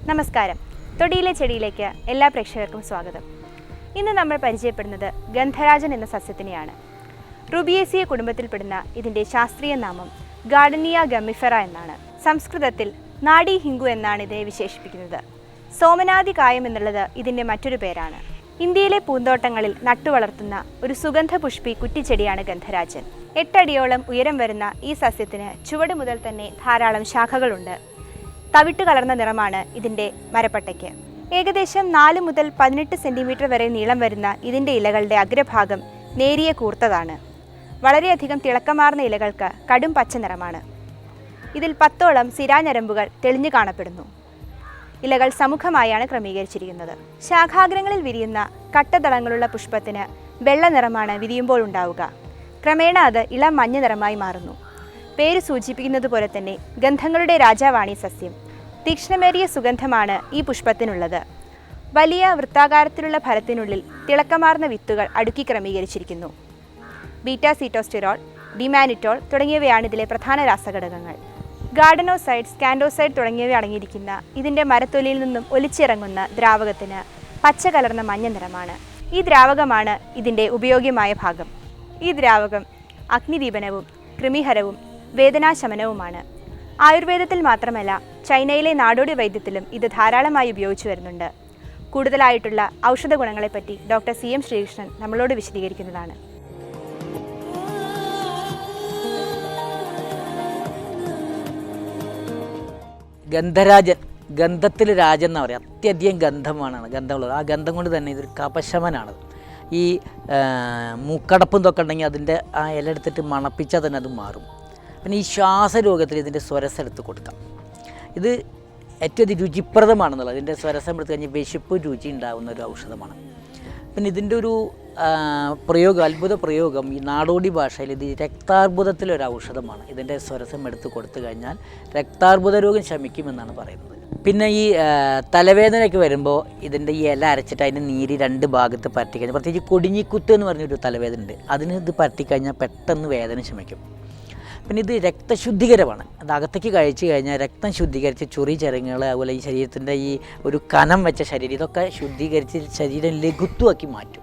നമസ്കാരം. തൊടിയിലെ ചെടിയിലേക്ക് എല്ലാ പ്രേക്ഷകർക്കും സ്വാഗതം. ഇന്ന് നമ്മൾ പരിചയപ്പെടുന്നത് ഗന്ധരാജൻ എന്ന സസ്യത്തിനെയാണ്. റുബിയേസിയ കുടുംബത്തിൽപ്പെടുന്ന ഇതിൻ്റെ ശാസ്ത്രീയ നാമം ഗാർഡനിയ ഗമ്മിഫെറ എന്നാണ്. സംസ്കൃതത്തിൽ നാഡി ഹിംഗു എന്നാണ് ഇതിനെ വിശേഷിപ്പിക്കുന്നത്. സോമനാദി കായം എന്നുള്ളത് ഇതിൻ്റെ മറ്റൊരു പേരാണ്. ഇന്ത്യയിലെ പൂന്തോട്ടങ്ങളിൽ നട്ടുവളർത്തുന്ന ഒരു സുഗന്ധ പുഷ്പി കുറ്റിച്ചെടിയാണ് ഗന്ധരാജൻ. 8 അടിയോളം ഉയരം വരുന്ന ഈ സസ്യത്തിന് ചുവട് മുതൽ തന്നെ ധാരാളം ശാഖകളുണ്ട്. തവിട്ട് കലർന്ന നിറമാണ് ഇതിൻ്റെ മരപ്പട്ടയ്ക്ക്. ഏകദേശം 4 മുതൽ 18 സെൻറ്റിമീറ്റർ വരെ നീളം വരുന്ന ഇതിൻ്റെ ഇലകളുടെ അഗ്രഭാഗം നേരിയ കൂർത്തതാണ്. വളരെയധികം തിളക്കമാർന്ന ഇലകൾക്ക് കടും പച്ച നിറമാണ്. ഇതിൽ 10ഓളം സിരാഞരമ്പുകൾ തെളിഞ്ഞു കാണപ്പെടുന്നു. ഇലകൾ സമുഖമായാണ് ക്രമീകരിച്ചിരിക്കുന്നത്. ശാഖാഗ്രങ്ങളിൽ വിരിയുന്ന കട്ടതളങ്ങളുള്ള പുഷ്പത്തിന് വെള്ള നിറമാണ് വിരിയുമ്പോൾ ഉണ്ടാവുക. ക്രമേണ അത് ഇളം മഞ്ഞ നിറമായി മാറുന്നു. പേര് സൂചിപ്പിക്കുന്നത് പോലെ തന്നെ ഗന്ധങ്ങളുടെ രാജാവാണ് ഈ സസ്യം. തീക്ഷ്ണമേറിയ സുഗന്ധമാണ് ഈ പുഷ്പത്തിനുള്ളത്. വലിയ വൃത്താകാരത്തിലുള്ള ഫലത്തിനുള്ളിൽ തിളക്കമാർന്ന വിത്തുകൾ അടുക്കി ക്രമീകരിച്ചിരിക്കുന്നു. ബീറ്റാസീറ്റോസ്റ്റിറോൾ, ഡിമാനിറ്റോൾ തുടങ്ങിയവയാണ് ഇതിലെ പ്രധാന രാസഘടകങ്ങൾ. ഗാർഡനോസൈഡ്, സ്കാൻഡോസൈഡ് തുടങ്ങിയവ അടങ്ങിയിരിക്കുന്ന ഇതിൻ്റെ മരത്തൊലിയിൽ നിന്നും ഒലിച്ചിറങ്ങുന്ന ദ്രാവകത്തിന് പച്ച കലർന്ന മഞ്ഞ നിറമാണ്. ഈ ദ്രാവകമാണ് ഇതിൻ്റെ ഉപയോഗ്യമായ ഭാഗം. ഈ ദ്രാവകം അഗ്നിദീപനവും കൃമിഹരവും വേദനാശമനവുമാണ്. ആയുർവേദത്തിൽ മാത്രമല്ല, ചൈനയിലെ നാടോടി വൈദ്യത്തിലും ഇത് ധാരാളമായി ഉപയോഗിച്ചു വരുന്നുണ്ട്. കൂടുതലായിട്ടുള്ള ഔഷധ ഗുണങ്ങളെപ്പറ്റി ഡോക്ടർ CM ശ്രീകൃഷ്ണൻ നമ്മളോട് വിശദീകരിക്കുന്നതാണ്. ഗന്ധരാജൻ, ഗന്ധത്തിൽ രാജൻ എന്നാണ് പറയുക. അത്യധികം ഗന്ധമാണ് ഗന്ധമുള്ളത്. ആ ഗന്ധം കൊണ്ട് തന്നെ ഇതൊരു കപശമനാണ്. ഈ മൂക്കടപ്പും ഇതൊക്കെ ഉണ്ടെങ്കിൽ അതിൻ്റെ ആ ഇല എടുത്തിട്ട് മണപ്പിച്ചാൽ തന്നെ അത് മാറും. പിന്നെ ഈ ശ്വാസരോഗത്തിൽ ഇതിൻ്റെ സ്വരസം എടുത്ത് കൊടുക്കാം. ഇത് ഏറ്റവും രുചിപ്രദമാണെന്നുള്ളത്. ഇതിൻ്റെ സ്വരസം എടുത്ത് കഴിഞ്ഞാൽ വിശപ്പ് രുചി ഉണ്ടാകുന്ന ഒരു ഔഷധമാണ്. പിന്നെ ഇതിൻ്റെ ഒരു പ്രയോഗം, അത്ഭുത പ്രയോഗം ഈ നാടോടി ഭാഷയിൽ ഇത് രക്താർബുദത്തിലൊരു ഔഷധമാണ്. ഇതിൻ്റെ സ്വരസം എടുത്ത് കൊടുത്തു കഴിഞ്ഞാൽ രക്താർബുദ രോഗം ശമിക്കുമെന്നാണ് പറയുന്നത്. പിന്നെ ഈ തലവേദനയൊക്കെ വരുമ്പോൾ ഇതിൻ്റെ ഈ ഇല അരച്ചിട്ട് അതിൻ്റെ നീര് 2 ഭാഗത്ത് പരട്ടിക്കഴിഞ്ഞാൽ, പ്രത്യേകിച്ച് കൊടിഞ്ഞിക്കുത്ത് എന്ന് പറഞ്ഞൊരു തലവേദന ഉണ്ട്, അതിന് ഇത് പരട്ടിക്കഴിഞ്ഞാൽ പെട്ടെന്ന് വേദന ശമിക്കും. പിന്നെ ഇത് രക്തശുദ്ധീകരമാണ്. അത് അകത്തേക്ക് കഴിച്ചു കഴിഞ്ഞാൽ രക്തം ശുദ്ധീകരിച്ച് ചൊറി ചരങ്ങൾ, അതുപോലെ ഈ ശരീരത്തിൻ്റെ ഈ ഒരു കനം വെച്ച ശരീരം, ഇതൊക്കെ ശുദ്ധീകരിച്ച് ശരീരം ലഘുത്വമാക്കി മാറ്റും.